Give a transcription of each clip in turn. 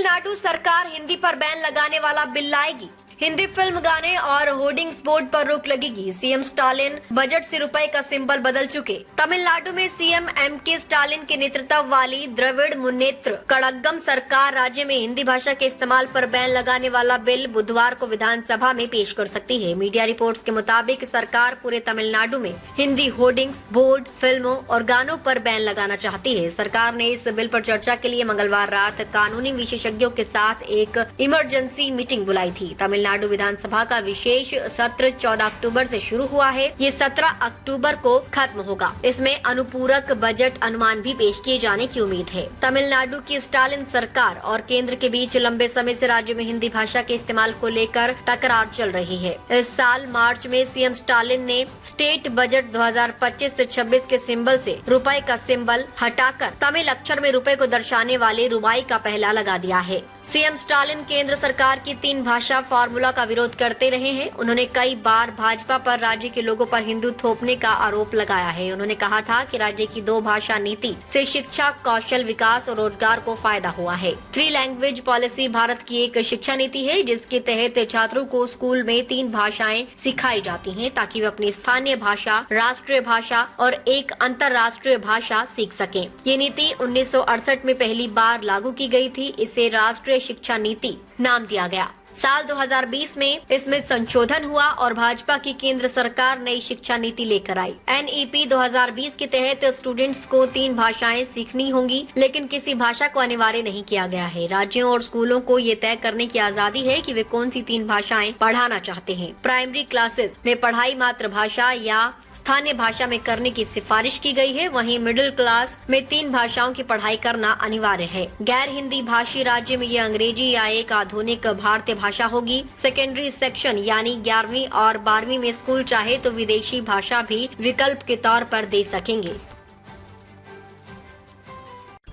तमिलनाडु सरकार हिंदी पर बैन लगाने वाला बिल लाएगी। हिंदी फिल्म, गाने और होर्डिंग्स बोर्ड पर रोक लगेगी। सीएम स्टालिन बजट से रुपए का सिंबल बदल चुके। तमिलनाडु में सीएम एमके स्टालिन के नेतृत्व वाली द्रविड़ मुन्नेत्र कड़गम सरकार राज्य में हिंदी भाषा के इस्तेमाल पर बैन लगाने वाला बिल बुधवार को विधानसभा में पेश कर सकती है। मीडिया रिपोर्ट्स के मुताबिक सरकार पूरे तमिलनाडु में हिंदी होर्डिंग्स, बोर्ड, फिल्मों और गानों पर बैन लगाना चाहती है। सरकार ने इस बिल पर चर्चा के लिए मंगलवार रात कानूनी विशेषज्ञों के साथ एक इमरजेंसी मीटिंग बुलाई थी। तमिलनाडु विधानसभा का विशेष सत्र 14 अक्टूबर से शुरू हुआ है। ये 17 अक्टूबर को खत्म होगा। इसमें अनुपूरक बजट अनुमान भी पेश किए जाने की उम्मीद है। तमिलनाडु की स्टालिन सरकार और केंद्र के बीच लंबे समय से राज्य में हिंदी भाषा के इस्तेमाल को लेकर तकरार चल रही है। इस साल मार्च में सीएम स्टालिन ने स्टेट बजट 2025 से 26 के सिंबल से रुपए का सिंबल हटाकर तमिल अक्षर में रुपए को दर्शाने वाले रुबाई का पहला लगा दिया है। सीएम स्टालिन केंद्र सरकार की 3 भाषा फार्मूला का विरोध करते रहे हैं। उन्होंने कई बार भाजपा पर राज्य के लोगों पर हिंदू थोपने का आरोप लगाया है। उन्होंने कहा था कि राज्य की 2 भाषा नीति से शिक्षा, कौशल विकास और रोजगार को फायदा हुआ है। 3 लैंग्वेज पॉलिसी भारत की एक शिक्षा नीति है जिसके तहत छात्रों को स्कूल में 3 भाषाएं सिखाई जाती हैं ताकि वे अपनी स्थानीय भाषा, राष्ट्रीय भाषा और एक अंतर्राष्ट्रीय भाषा सीख सकें। ये नीति 1968 में पहली बार लागू की गई थी। इसे राष्ट्रीय शिक्षा नीति नाम दिया गया। साल 2020 में इसमें संशोधन हुआ और भाजपा की केंद्र सरकार नई शिक्षा नीति लेकर आई। NEP 2020 के तहत स्टूडेंट्स को 3 भाषाएं सीखनी होंगी, लेकिन किसी भाषा को अनिवार्य नहीं किया गया है। राज्यों और स्कूलों को ये तय करने की आजादी है कि वे कौन सी 3 भाषाएं पढ़ाना चाहते हैं। प्राइमरी क्लासेस में पढ़ाई मातृभाषा या स्थानीय भाषा में करने की सिफारिश की गई है। वहीं मिडिल क्लास में 3 भाषाओं की पढ़ाई करना अनिवार्य है। गैर हिंदी भाषी राज्य में ये अंग्रेजी या एक आधुनिक भारतीय भाषा होगी। सेकेंडरी सेक्शन यानी 11वीं और 12वीं में स्कूल चाहे तो विदेशी भाषा भी विकल्प के तौर पर दे सकेंगे।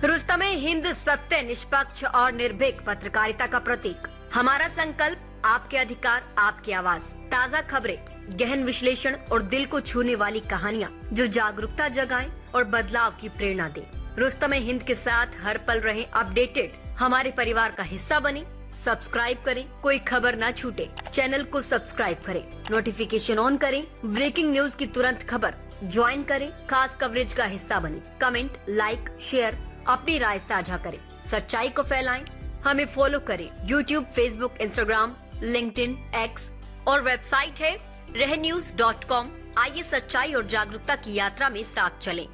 रुस्तमे हिंद सत्य, निष्पक्ष और निर्भीक पत्रकारिता का प्रतीक। हमारा संकल्प, आपके अधिकार, आपकी आवाज। ताज़ा खबरें, गहन विश्लेषण और दिल को छूने वाली कहानियां जो जागरूकता जगाएं और बदलाव की प्रेरणा दें। रुस्तमे हिंद के साथ हर पल रहें अपडेटेड। हमारे परिवार का हिस्सा बने। सब्सक्राइब करें, कोई खबर ना छूटे। चैनल को सब्सक्राइब करें, नोटिफिकेशन ऑन करें, ब्रेकिंग न्यूज की तुरंत खबर ज्वाइन करें, खास कवरेज का हिस्सा बने। कमेंट, लाइक, शेयर, अपनी राय साझा करें, सच्चाई को फैलाएं। हमें फॉलो करें YouTube, Facebook, Instagram, LinkedIn, X और वेबसाइट है रहnews.com। आइए सच्चाई और जागरूकता की यात्रा में साथ चलें।